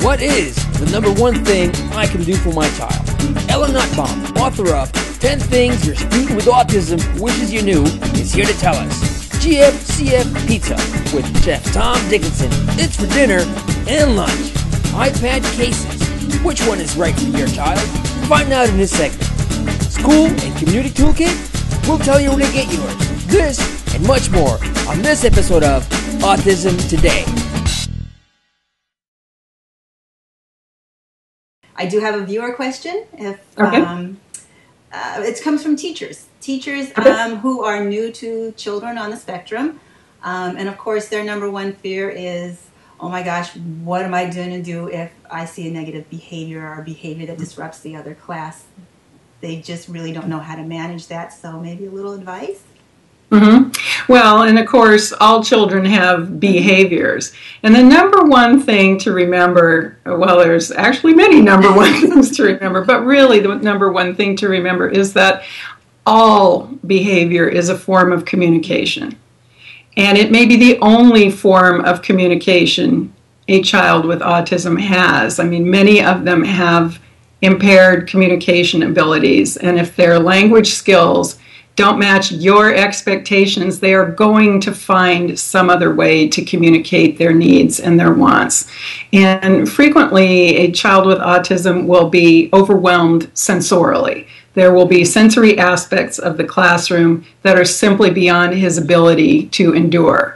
What is the number one thing I can do for my child? Ellen Notbohm, author of 10 Things Your Student with Autism Wishes You Knew, is here to tell us. GFCF Pizza with Chef Tom Dickinsin. It's for dinner and lunch. iPad cases. Which one is right for your child? Find out in this segment. School and Community Toolkit? We'll tell you where to get yours. This and much more on this episode of Autism Today. I do have a viewer question. It comes from teachers who are new to children on the spectrum. And of course, their number one fear is, oh my gosh, what am I going to do if I see a negative behavior or behavior that disrupts the other class? They just really don't know how to manage that. So maybe a little advice? Well, and of course, all children have behaviors. And the number one thing to remember, well, there's actually many number one things to remember, but really the number one thing to remember is that all behavior is a form of communication. And it may be the only form of communication a child with autism has. I mean, many of them have impaired communication abilities, and if their language skills don't match your expectations, they are going to find some other way to communicate their needs and their wants. And frequently, a child with autism will be overwhelmed sensorially. There will be sensory aspects of the classroom that are simply beyond his ability to endure.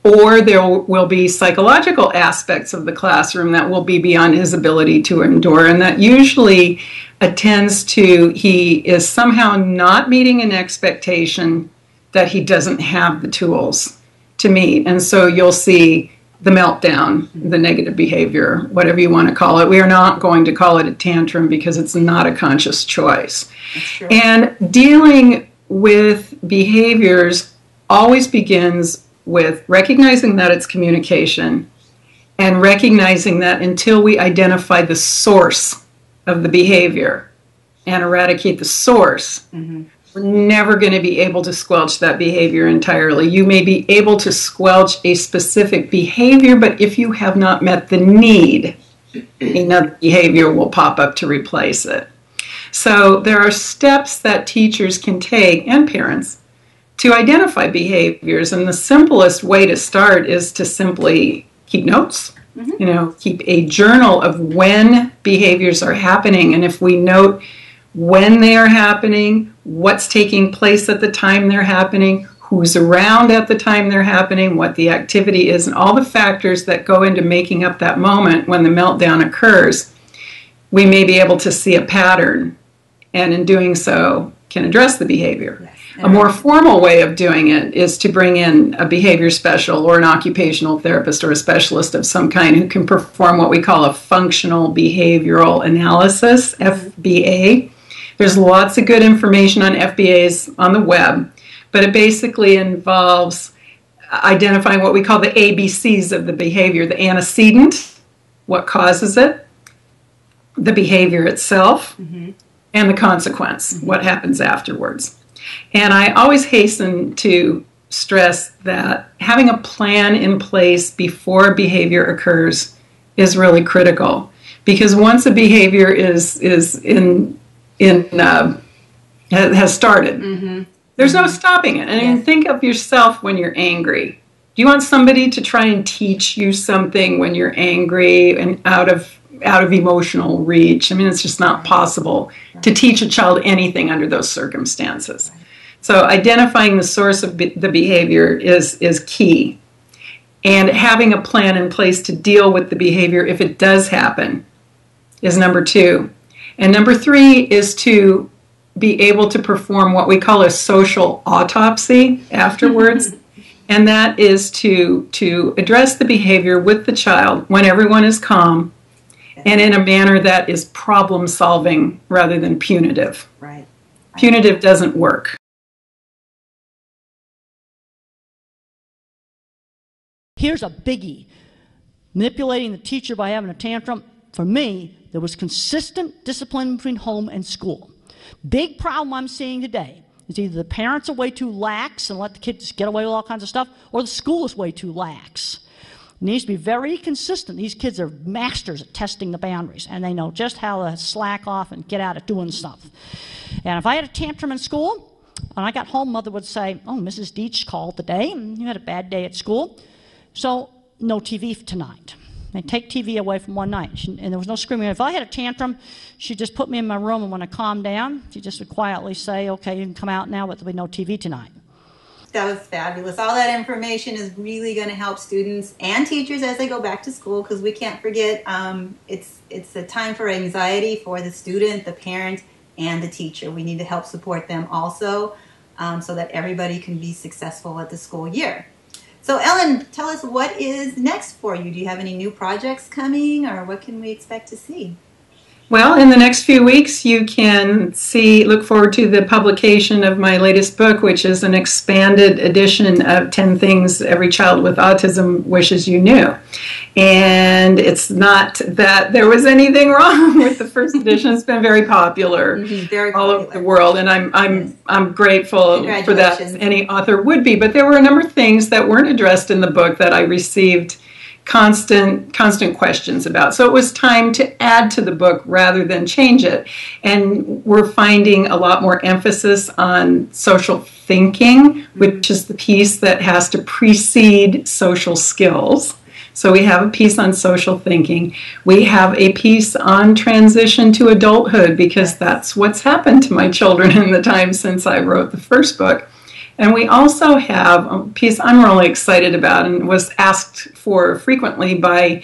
Or there will be psychological aspects of the classroom that will be beyond his ability to endure, and that usually attends to he is somehow not meeting an expectation that he doesn't have the tools to meet. And so you'll see the meltdown, the negative behavior, whatever you want to call it. We are not going to call it a tantrum because it's not a conscious choice. And dealing with behaviors always begins with recognizing that it's communication and recognizing that until we identify the source of the behavior and eradicate the source, we're never going to be able to squelch that behavior entirely. You may be able to squelch a specific behavior, but if you have not met the need, another behavior will pop up to replace it. So there are steps that teachers can take, and parents, to identify behaviors, and the simplest way to start is to simply keep notes. Keep a journal of when behaviors are happening, and if we note when they are happening, what's taking place at the time they're happening, who's around at the time they're happening, what the activity is, and all the factors that go into making up that moment when the meltdown occurs, we may be able to see a pattern, and in doing so, can address the behavior. Yes. A more formal way of doing it is to bring in a behavior special or an occupational therapist or a specialist of some kind who can perform what we call a functional behavioral analysis, FBA. There's lots of good information on FBAs on the web, but it basically involves identifying what we call the ABCs of the behavior: the antecedent, what causes it, the behavior itself, and the consequence, what happens afterwards. And I always hasten to stress that having a plan in place before behavior occurs is really critical, because once a behavior has started, there's no stopping it. And I mean, think of yourself when you're angry. Do you want somebody to try and teach you something when you're angry and out of emotional reach? I mean, it's just not possible to teach a child anything under those circumstances. So identifying the source of the behavior is key. And having a plan in place to deal with the behavior if it does happen is number 2. And number 3 is to be able to perform what we call a social autopsy afterwards. And that is to address the behavior with the child when everyone is calm and in a manner that is problem solving rather than punitive. Right. Punitive doesn't work. Here's a biggie. Manipulating the teacher by having a tantrum. For me, there was consistent discipline between home and school. Big problem I'm seeing today is either the parents are way too lax and let the kids get away with all kinds of stuff, or the school is way too lax. It needs to be very consistent. These kids are masters at testing the boundaries, and they know just how to slack off and get out of doing stuff. And if I had a tantrum in school, and I got home, Mother would say, "Oh, Mrs. Deach called today, and you had a bad day at school, so no TV tonight." They'd take TV away from one night, and there was no screaming. If I had a tantrum, she'd just put me in my room, and when I calmed down, she just would quietly say, "Okay, you can come out now, but there'll be no TV tonight." That was fabulous. All that information is really going to help students and teachers as they go back to school, because we can't forget it's a time for anxiety for the student, the parent, and the teacher. We need to help support them also so that everybody can be successful at the school year. So Ellen, tell us what is next for you. Do you have any new projects coming, or what can we expect to see? Well, in the next few weeks, you can look forward to the publication of my latest book, which is an expanded edition of 10 Things Every Child with Autism Wishes You Knew. And it's not that there was anything wrong with the first edition. It's been very popular, all over the world, and I'm grateful for that, as any author would be. But there were a number of things that weren't addressed in the book that I received constant questions about. So it was time to add to the book rather than change it. And we're finding a lot more emphasis on social thinking, which is the piece that has to precede social skills. So we have a piece on social thinking. We have a piece on transition to adulthood, because that's what's happened to my children in the time since I wrote the first book. And we also have a piece I'm really excited about and was asked for frequently by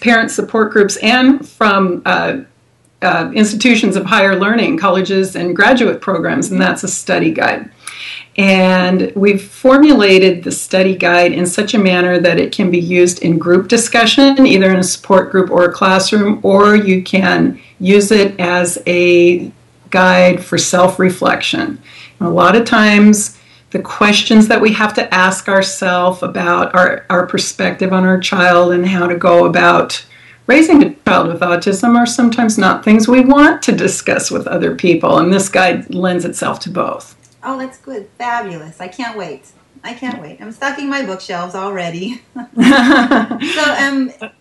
parent support groups and from institutions of higher learning, colleges and graduate programs, and that's a study guide. And we've formulated the study guide in such a manner that it can be used in group discussion, either in a support group or a classroom, or you can use it as a guide for self-reflection. A lot of times, the questions that we have to ask ourselves about our perspective on our child and how to go about raising a child with autism are sometimes not things we want to discuss with other people, and this guide lends itself to both. Oh, that's good. Fabulous. I can't wait. I'm stocking my bookshelves already. So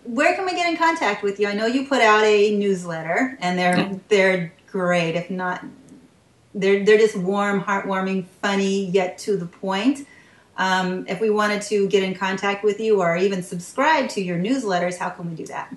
where can we get in contact with you? I know you put out a newsletter, and they're great. If not, they're just warm, heartwarming, funny, yet to the point. If we wanted to get in contact with you or even subscribe to your newsletters, how can we do that?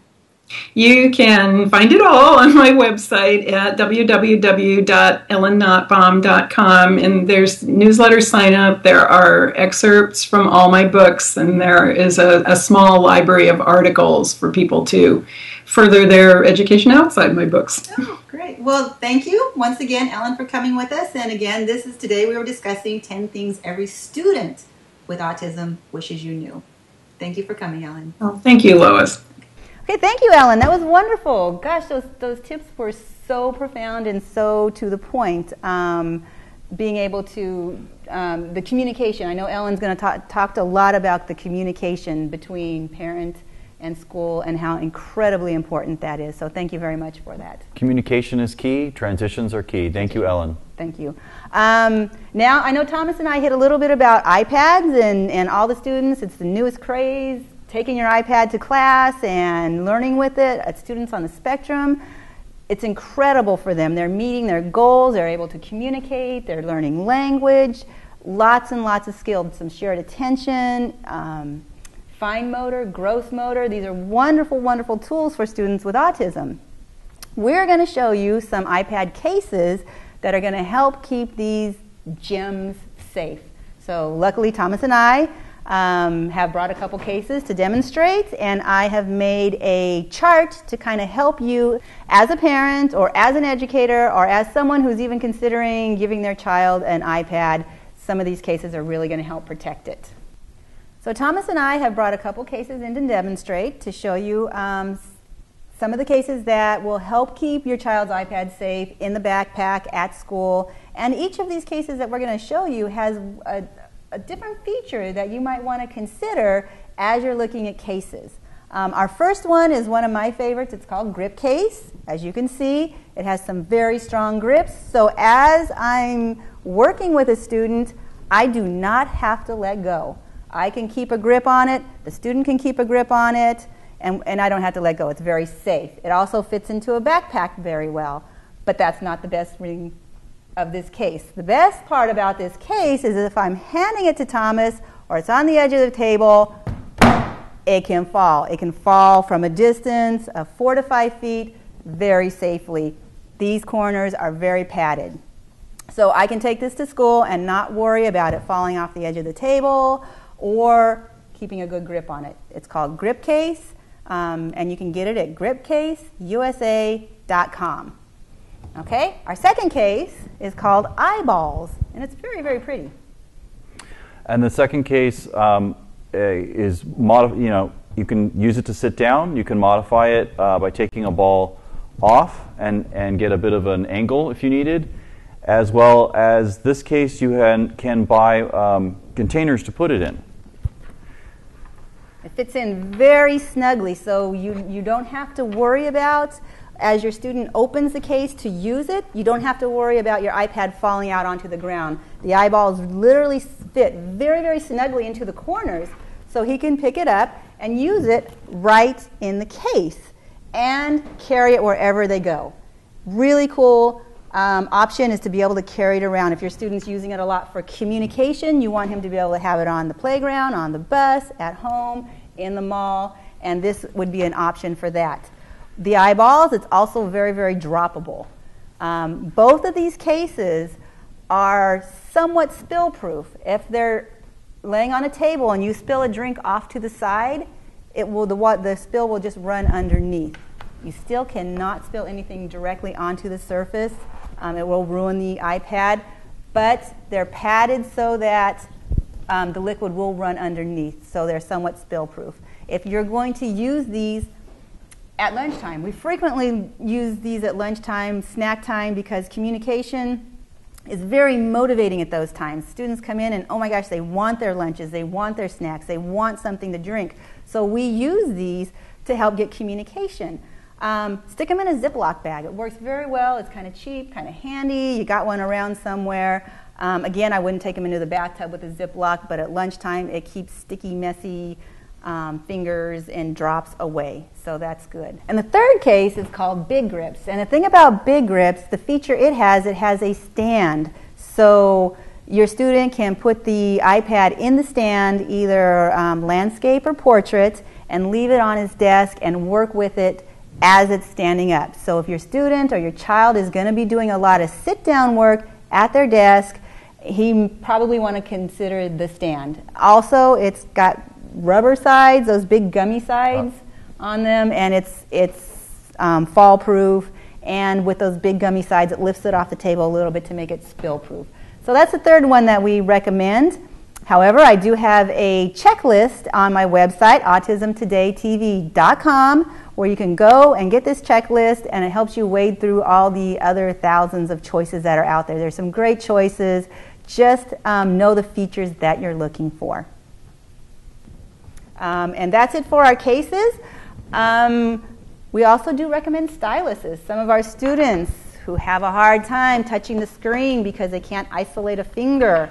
You can find it all on my website at www.ellennotbohm.com, and there's newsletter sign up. There are excerpts from all my books, and there is a small library of articles for people to further their education outside my books. Oh, great. Well, thank you once again, Ellen, for coming with us. And again, today we were discussing 10 things every student with autism wishes you knew. Thank you for coming, Ellen. Oh, thank you, Lois. Okay, thank you, Ellen. That was wonderful. Gosh, those tips were so profound and so to the point. Being able to, the communication. I know Ellen's going to talk a lot about the communication between parent and school and how incredibly important that is. So thank you very much for that. Communication is key. Transitions are key. Thank you, Ellen. Thank you. Now, I know Thomas and I hit a little bit about iPads and all the students. It's the newest craze. Taking your iPad to class and learning with it, students on the spectrum, it's incredible for them. They're meeting their goals, they're able to communicate, they're learning language, lots and lots of skills, some shared attention, fine motor, gross motor. These are wonderful, wonderful tools for students with autism. We're going to show you some iPad cases that are going to help keep these gems safe. So luckily, Thomas and I have brought a couple cases to demonstrate, and I have made a chart to kind of help you as a parent or as an educator or as someone who's even considering giving their child an iPad. Some of these cases are really going to help protect it. So Thomas and I have brought a couple cases in to demonstrate to show you some of the cases that will help keep your child's iPad safe in the backpack at school. And each of these cases that we're going to show you has a different feature that you might want to consider as you're looking at cases. Our first one is one of my favorites. It's called Grip Case. As you can see, it has some very strong grips. So as I'm working with a student, I do not have to let go. I can keep a grip on it, the student can keep a grip on it, and I don't have to let go. It's very safe. It also fits into a backpack very well, but that's not the best thing of this case. The best part about this case is if I'm handing it to Thomas or it's on the edge of the table, it can fall. It can fall from a distance of 4 to 5 feet very safely. These corners are very padded. So I can take this to school and not worry about it falling off the edge of the table or keeping a good grip on it. It's called Grip Case, and you can get it at gripcaseusa.com. Okay, our second case is called Eyeballs, and it's very, very pretty. And the second case is, you can use it to sit down. You can modify it by taking a ball off and get a bit of an angle if you needed. As well as this case, you can buy containers to put it in. It fits in very snugly, so you don't have to worry about, as your student opens the case to use it, you don't have to worry about your iPad falling out onto the ground. The eyeballs literally fit very, very snugly into the corners, so he can pick it up and use it right in the case and carry it wherever they go. Really cool option is to be able to carry it around. If your student's using it a lot for communication, you want him to be able to have it on the playground, on the bus, at home, in the mall, and this would be an option for that. The eyeballs, it's also very, very droppable. Both of these cases are somewhat spill proof. If they're laying on a table and you spill a drink off to the side, the spill will just run underneath. You still cannot spill anything directly onto the surface. It will ruin the iPad, but they're padded so that the liquid will run underneath, so they're somewhat spill proof. If you're going to use these at lunchtime, we frequently use these at lunchtime, snack time, because communication is very motivating at those times. Students come in and, oh my gosh, they want their lunches, they want their snacks, they want something to drink. So we use these to help get communication. Stick them in a Ziploc bag. It works very well. It's kind of cheap, kind of handy. You got one around somewhere. Again, I wouldn't take them into the bathtub with a Ziploc, but at lunchtime it keeps sticky, messy fingers and drops away. So that's good. And the third case is called Big Grips. And the thing about Big Grips, the feature it has a stand. So your student can put the iPad in the stand, either landscape or portrait, and leave it on his desk and work with it as it's standing up. So if your student or your child is going to be doing a lot of sit-down work at their desk, he probably want to consider the stand. Also, it's got rubber sides, those big gummy sides on them, and it's fall-proof. And with those big gummy sides, it lifts it off the table a little bit to make it spill-proof. So that's the third one that we recommend. However, I do have a checklist on my website, autismtodaytv.com, where you can go and get this checklist, and it helps you wade through all the other thousands of choices that are out there. There's some great choices. Just know the features that you're looking for. And that's it for our cases. We also do recommend styluses. Some of our students who have a hard time touching the screen because they can't isolate a finger,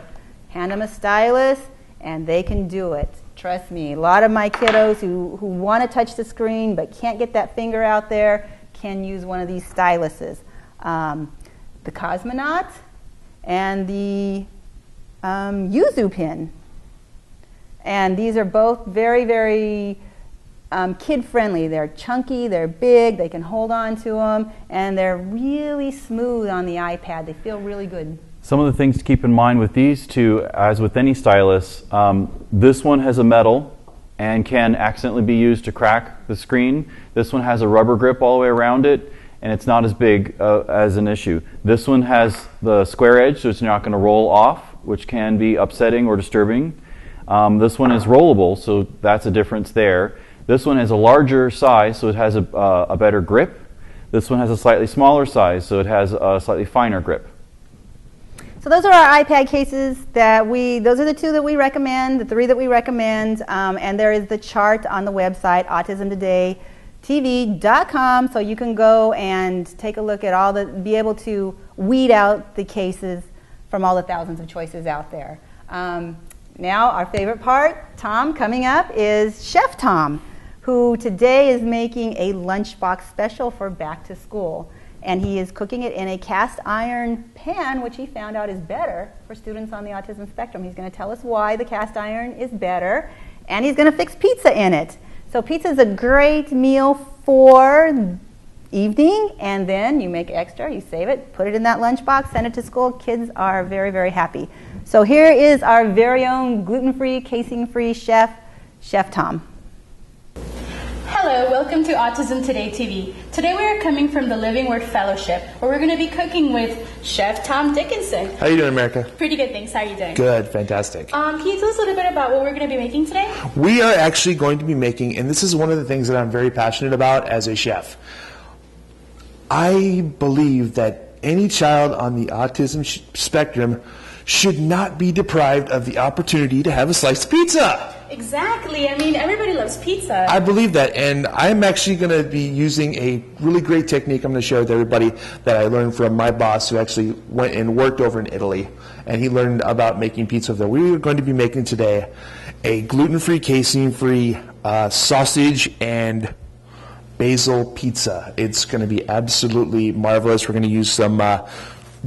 hand them a stylus and they can do it. Trust me, a lot of my kiddos who want to touch the screen but can't get that finger out there can use one of these styluses. The Cosmonaut and the Yuzu Pin. And these are both very, very kid-friendly. They're chunky, they're big, they can hold on to them, and they're really smooth on the iPad. They feel really good. Some of the things to keep in mind with these two, as with any stylus, this one has a metal and can accidentally be used to crack the screen. This one has a rubber grip all the way around it, and it's not as big as an issue. This one has the square edge, so it's not going to roll off, which can be upsetting or disturbing. This one is rollable, so that's a difference there. This one has a larger size, so it has a better grip. This one has a slightly smaller size, so it has a slightly finer grip. So those are our iPad cases those are the two that we recommend, the three that we recommend, and there is the chart on the website, autismtodaytv.com, so you can go and take a look at be able to weed out the cases from all the thousands of choices out there. Now our favorite part, Tom, coming up is Chef Tom, who today is making a lunchbox special for back to school. And he is cooking it in a cast iron pan, which he found out is better for students on the autism spectrum. He's going to tell us why the cast iron is better, and he's going to fix pizza in it. So pizza is a great meal for evening, and then you make extra, you save it, put it in that lunchbox, send it to school. Kids are very, very happy. So here is our very own gluten-free, casein-free chef, Chef Tom. Hello, welcome to Autism Today TV. Today we are coming from the Living Word Fellowship, where we're going to be cooking with Chef Tom Dickinsin. How you doing, America? Pretty good, thanks. How are you doing? Good, fantastic. Can you tell us a little bit about what we're going to be making today? We are actually going to be making, and this is one of the things that I'm very passionate about as a chef. I believe that any child on the autism spectrum should not be deprived of the opportunity to have a slice of pizza. Exactly. I mean, everybody loves pizza. I believe that, and I'm actually going to be using a really great technique I'm going to share with everybody that I learned from my boss, who actually went and worked over in Italy, and he learned about making pizza there. We are going to be making today a gluten-free, casein-free sausage and basil pizza. It's going to be absolutely marvelous. We're going to use some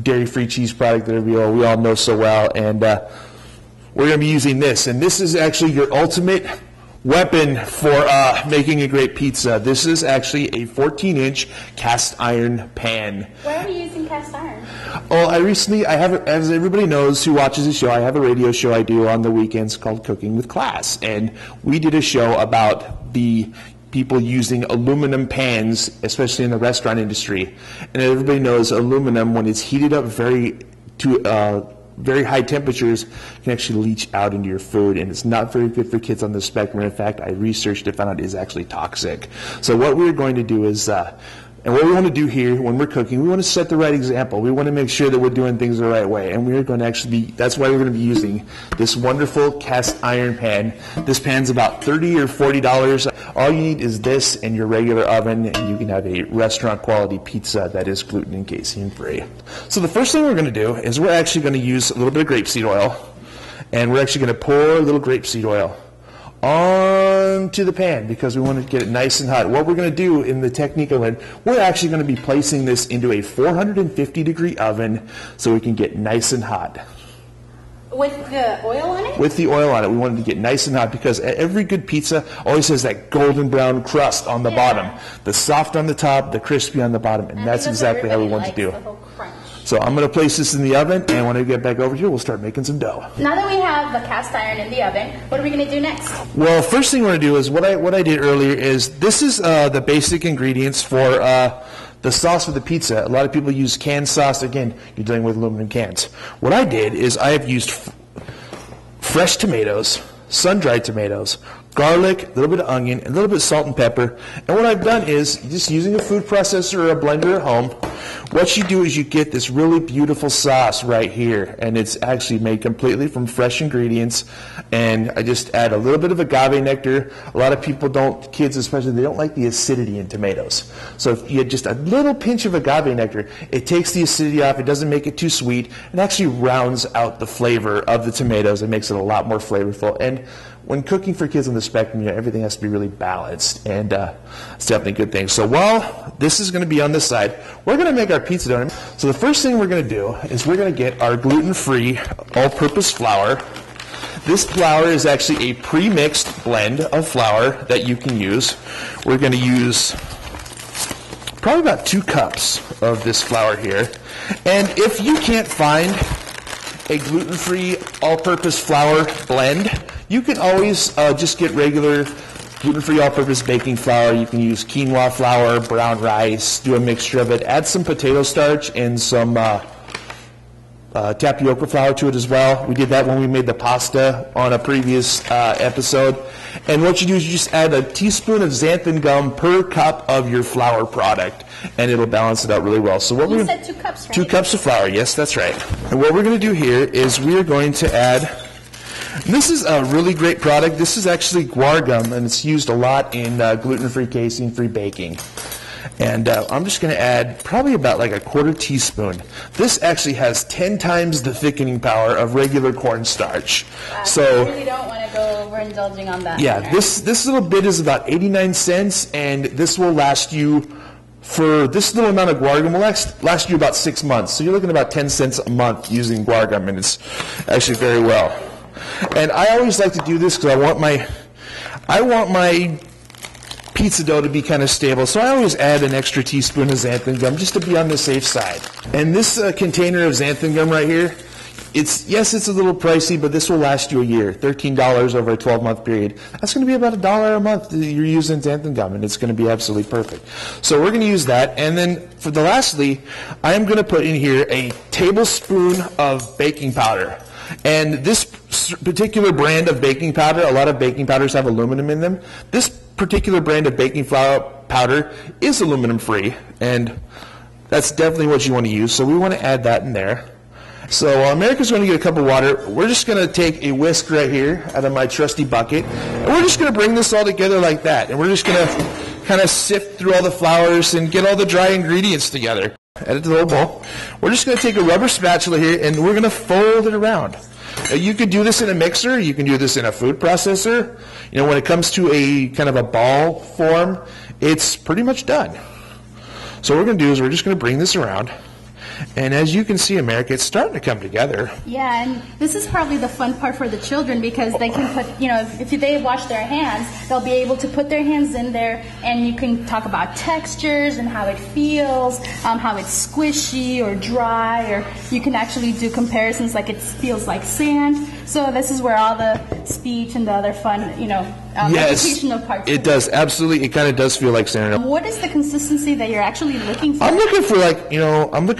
dairy-free cheese product that we all know so well, and we're going to be using this. And this is actually your ultimate weapon for making a great pizza. This is actually a 14-inch cast iron pan. Why are we using cast iron? Oh, I have, as everybody knows who watches the show, I have a radio show I do on the weekends called Cooking with Class, and we did a show about the people using aluminum pans, especially in the restaurant industry. And everybody knows aluminum, when it's heated up very high temperatures, can actually leach out into your food, and it's not very good for kids on the spectrum. In fact, I researched it, found out it is actually toxic. So what we're going to do is, and what we want to do here when we're cooking, we want to set the right example. We want to make sure that we're doing things the right way, and we're going to actually be, that's why we're going to be using this wonderful cast iron pan. This pan's about $30 or $40. All you need is this and your regular oven, and you can have a restaurant quality pizza that is gluten and casein free. So the first thing we're going to do is we're actually going to use a little bit of grapeseed oil, and we're actually going to pour a little grapeseed oil onto the pan because we want to get it nice and hot. What we're going to do in the technique I learned, we're actually going to be placing this into a 450-degree oven so we can get nice and hot. With the oil on it? With the oil on it. We want it to get nice and hot because every good pizza always has that golden brown crust on the bottom. The soft on the top, the crispy on the bottom, and that's exactly how we want to do. So I'm going to place this in the oven, and when I get back over here, we'll start making some dough. Now that we have the cast iron in the oven, what are we going to do next? Well, first thing we're going to do is what I did earlier is this is the basic ingredients for the sauce for the pizza. A lot of people use canned sauce. Again, you're dealing with aluminum cans. What I did is I have used fresh tomatoes, sun-dried tomatoes, garlic, a little bit of onion, a little bit of salt and pepper. And what I've done is, just using a food processor or a blender at home, what you do is you get this really beautiful sauce right here. And it's actually made completely from fresh ingredients. And I just add a little bit of agave nectar. A lot of people don't, kids especially, they don't like the acidity in tomatoes. So if you add just a little pinch of agave nectar, it takes the acidity off. It doesn't make it too sweet. It actually rounds out the flavor of the tomatoes. It makes it a lot more flavorful. And when cooking for kids on the spectrum, everything has to be really balanced, and it's definitely a good thing. So while this is going to be on this side, we're going to make our pizza dough. So the first thing we're going to do is we're going to get our gluten-free all-purpose flour. This flour is actually a pre-mixed blend of flour that you can use. We're going to use probably about 2 cups of this flour here. And if you can't find a gluten-free all-purpose flour blend, you can always just get regular gluten-free all-purpose baking flour. You can use quinoa flour, brown rice, do a mixture of it. Add some potato starch and some tapioca flour to it as well. We did that when we made the pasta on a previous episode. And what you do is you just add a teaspoon of xanthan gum per cup of your flour product, and it'll balance it out really well. So what you said 2 cups, right? 2 cups of flour, yes, that's right. And what we're going to do here is we're going to add, this is a really great product. This is actually guar gum, and it's used a lot in gluten-free, casein-free baking. And I'm just going to add probably about like a 1/4 teaspoon. This actually has 10 times the thickening power of regular cornstarch. So I really don't want to go overindulging on that. yeah, this little bit is about 89 cents, and this will last you, for this little amount of guar gum will last you about 6 months. So you're looking at about 10 cents a month using guar gum, and it's actually very well. And I always like to do this because I want my pizza dough to be kind of stable, so I always add an extra teaspoon of xanthan gum just to be on the safe side. And this container of xanthan gum right here, it's a little pricey, but this will last you a year. $13 over a 12-month period. That's going to be about $1 a month that you're using xanthan gum, and it's going to be absolutely perfect. So we're going to use that, and then for the lastly, I am going to put in here a tablespoon of baking powder. And this particular brand of baking powder, a lot of baking powders have aluminum in them. This particular brand of baking flour powder is aluminum free, and that's definitely what you want to use. So we want to add that in there. So America's going to get a cup of water. We're just going to take a whisk right here out of my trusty bucket, and we're just going to bring this all together like that. And we're just going to kind of sift through all the flours and get all the dry ingredients together. Add it to the little bowl. We're just going to take a rubber spatula here, and we're going to fold it around. You could do this in a mixer. You can do this in a food processor. You know, when it comes to a kind of a ball form, it's pretty much done. So what we're going to do is we're just going to bring this around. And as you can see, America, it's starting to come together. Yeah, and this is probably the fun part for the children because they can put, you know, if they wash their hands, they'll be able to put their hands in there and you can talk about textures and how it feels, how it's squishy or dry, or you can actually do comparisons like it feels like sand. So this is where all the speech and the other fun, you know, educational parts. It does, absolutely. It kind of does feel like sand. What is the consistency that you're actually looking for? I'm looking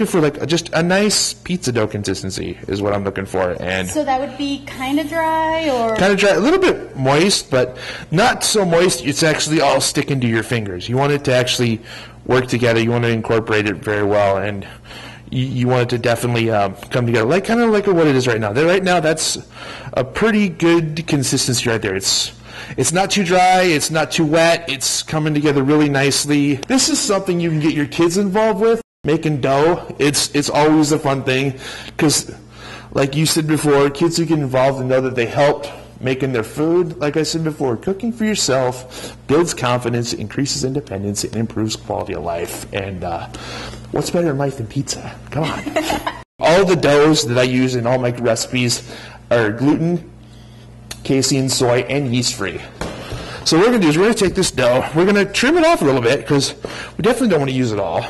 for like just a nice pizza dough consistency is what I'm looking for. And so that would be kind of dry, or kind of dry, a little bit moist, but not so moist it's actually all sticking to your fingers. You want it to actually work together. You want to incorporate it very well, and you want it to definitely come together, kind of like what it is right now. Right now, that's a pretty good consistency right there. It's not too dry, it's not too wet, it's coming together really nicely. This is something you can get your kids involved with. Making dough, it's always a fun thing because, like you said before, kids who get involved and know that they helped making their food, like I said before, cooking for yourself builds confidence, increases independence, and improves quality of life. And what's better in life than pizza? Come on. All the doughs that I use in all my recipes are gluten, casein, soy, and yeast-free. So what we're going to do is we're going to take this dough, we're going to trim it off a little bit because we definitely don't want to use it all.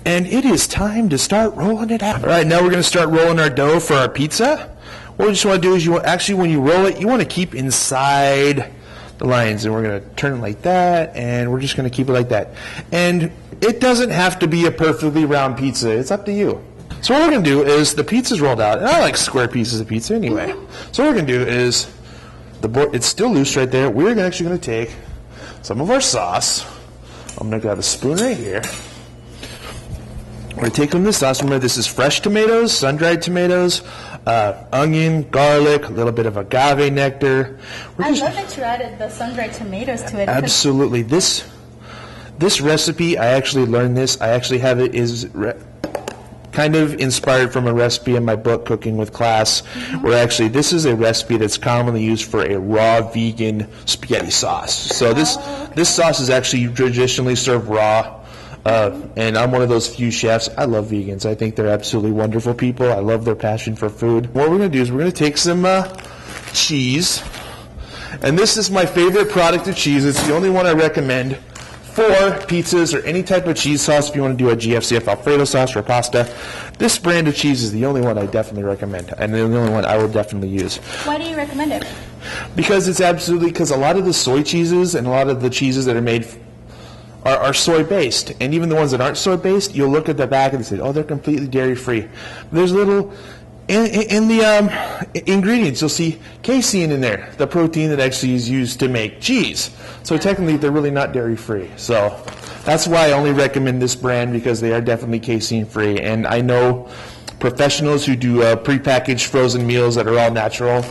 And it is time to start rolling it out. All right, now we're going to start rolling our dough for our pizza. What we just want to do is when you roll it, you want to keep inside the lines. And we're going to turn it like that, and we're just going to keep it like that. And it doesn't have to be a perfectly round pizza. It's up to you. So what we're going to do is the pizza's rolled out. And I like square pieces of pizza anyway. So what we're going to do is the board, it's still loose right there. We're actually going to take some of our sauce. I'm going to grab a spoon right here. We're going to take some of the sauce. Remember, this is fresh tomatoes, sun-dried tomatoes, onion, garlic, a little bit of agave nectar. I love that you added the sun-dried tomatoes to it. Absolutely. This recipe, I actually learned this. I actually have it kind of inspired from a recipe in my book, Cooking with Class, where actually this is a recipe that's commonly used for a raw vegan spaghetti sauce. So this sauce is actually traditionally served raw. And I'm one of those few chefs. I love vegans. I think they're absolutely wonderful people. I love their passion for food. What we're going to do is we're going to take some cheese. And this is my favorite product of cheese. It's the only one I recommend for pizzas or any type of cheese sauce. If you want to do a GFCF Alfredo sauce or pasta, this brand of cheese is the only one I definitely recommend. And the only one I will definitely use. Why do you recommend it? Because a lot of the soy cheeses and a lot of the cheeses that are made are soy-based, and even the ones that aren't soy-based, you'll look at the back and say, oh, they're completely dairy-free. There's little, in the ingredients, you'll see casein in there, the protein that actually is used to make cheese. So technically, they're really not dairy-free. So that's why I only recommend this brand, because they are definitely casein-free. And I know professionals who do prepackaged frozen meals that are all natural,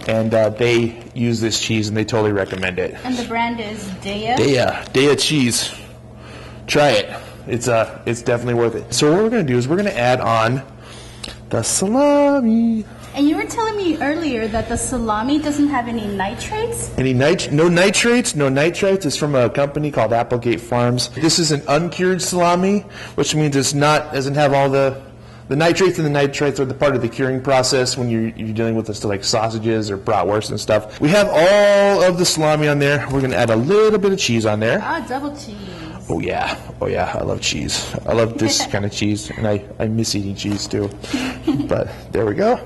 and they use this cheese, and they totally recommend it. And the brand is Dea? Dea cheese. Try it. It's definitely worth it. So what we're going to do is we're going to add on the salami. And you were telling me earlier that the salami doesn't have any nitrates? No nitrates, no nitrites. It's from a company called Applegate Farms. This is an uncured salami, which means doesn't have all the nitrates, and the nitrites are the part of the curing process when you're dealing with this, like sausages or bratwurst and stuff. We have all of the salami on there. We're going to add a little bit of cheese on there. Double cheese. Oh yeah, I love cheese. I love this kind of cheese, and I miss eating cheese too. But there we go.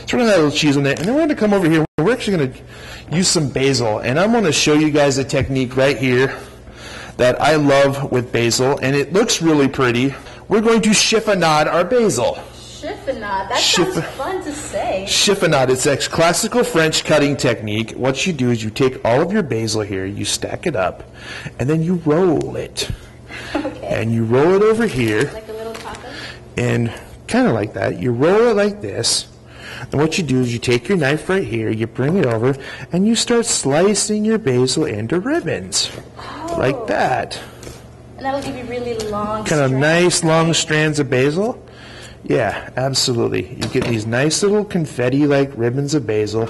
So we're going to add a little cheese on there, and then we're going to come over here. We're actually going to use some basil, and I'm going to show you guys a technique right here that I love with basil, and it looks really pretty. We're going to chiffonade our basil. Chiffonade. That sounds fun to say. Chiffonade. It's a classical French cutting technique. What you do is you take all of your basil here, you stack it up, and then you roll it. Okay. And you roll it over here. Like a little taco? And kind of like that. You roll it like this. And what you do is you take your knife right here, you bring it over, and you start slicing your basil into ribbons. Like that. And that'll give you really long Kind of nice long strands of basil. Yeah, absolutely. You get these nice little confetti-like ribbons of basil.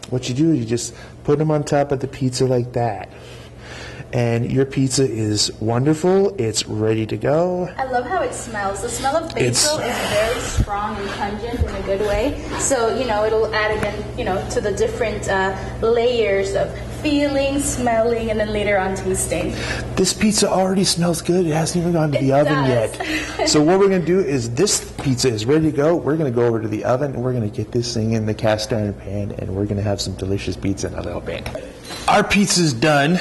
What you do is you just put them on top of the pizza like that. And your pizza is wonderful. It's ready to go. I love how it smells. The smell of basil is very strong and pungent in a good way. So, it'll add again, to the different layers of feeling, smelling, and then later on tasting. This pizza already smells good. It hasn't even gone to the oven yet. So what we're going to do is this pizza is ready to go. We're going to go over to the oven, and we're going to get this thing in the cast iron pan, and we're going to have some delicious pizza in a little bit. Our pizza's done.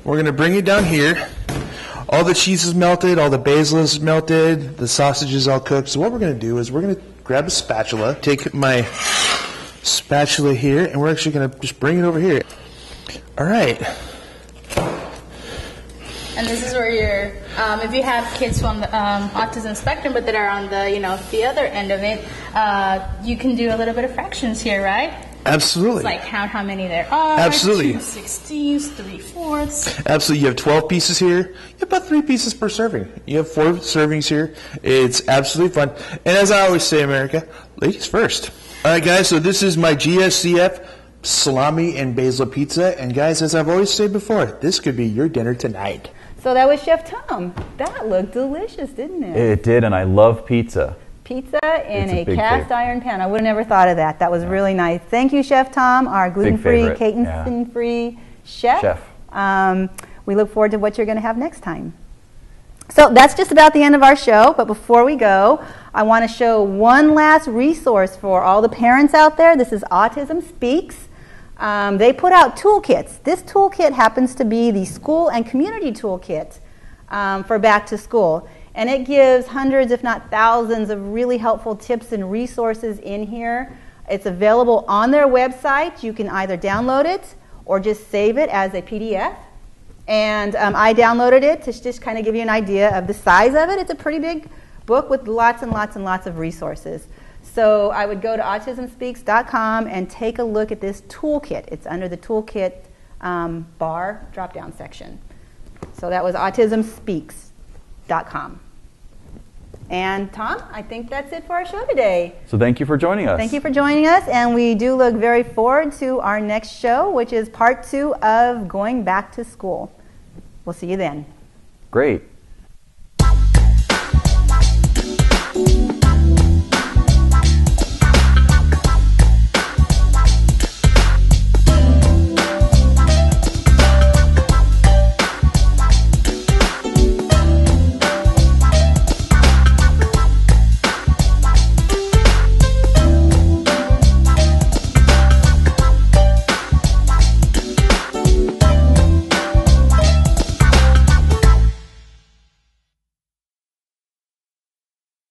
We're going to bring it down here. All the cheese is melted, all the basil is melted, the sausage is all cooked. So what we're going to do is we're going to grab a spatula, take my spatula here, and we're actually going to just bring it over here. All right. And this is where you're, if you have kids from the autism spectrum, but that are on the other end of it, you can do a little bit of fractions here, right? Absolutely. It's like count how many there are. Absolutely. 2/16, 3/4. Absolutely. You have 12 pieces here. You have about 3 pieces per serving. You have 4 servings here. It's absolutely fun. And as I always say, America, ladies first. All right, guys, so this is my GFCF salami and basil pizza. And guys, as I've always said before, this could be your dinner tonight. So that was Chef Tom. That looked delicious, didn't it? It did, and I love pizza. Pizza in a cast iron pan. I would have never thought of that. That was really nice. Thank you, Chef Tom, our gluten-free, casein-free chef. We look forward to what you're going to have next time. So that's just about the end of our show. But before we go, I want to show one last resource for all the parents out there. This is Autism Speaks. They put out toolkits. This toolkit happens to be the school and community toolkit for back to school. And it gives hundreds, if not thousands, of really helpful tips and resources in here. It's available on their website. You can either download it or just save it as a PDF. And I downloaded it to just kind of give you an idea of the size of it. It's a pretty big book with lots and lots and lots of resources. So I would go to autismspeaks.com and take a look at this toolkit. It's under the toolkit bar drop-down section. So that was autismspeaks.com. And Tom, I think that's it for our show today. So thank you for joining us. Thank you for joining us, and we do look very forward to our next show, which is part 2 of Going Back to School. We'll see you then. Great.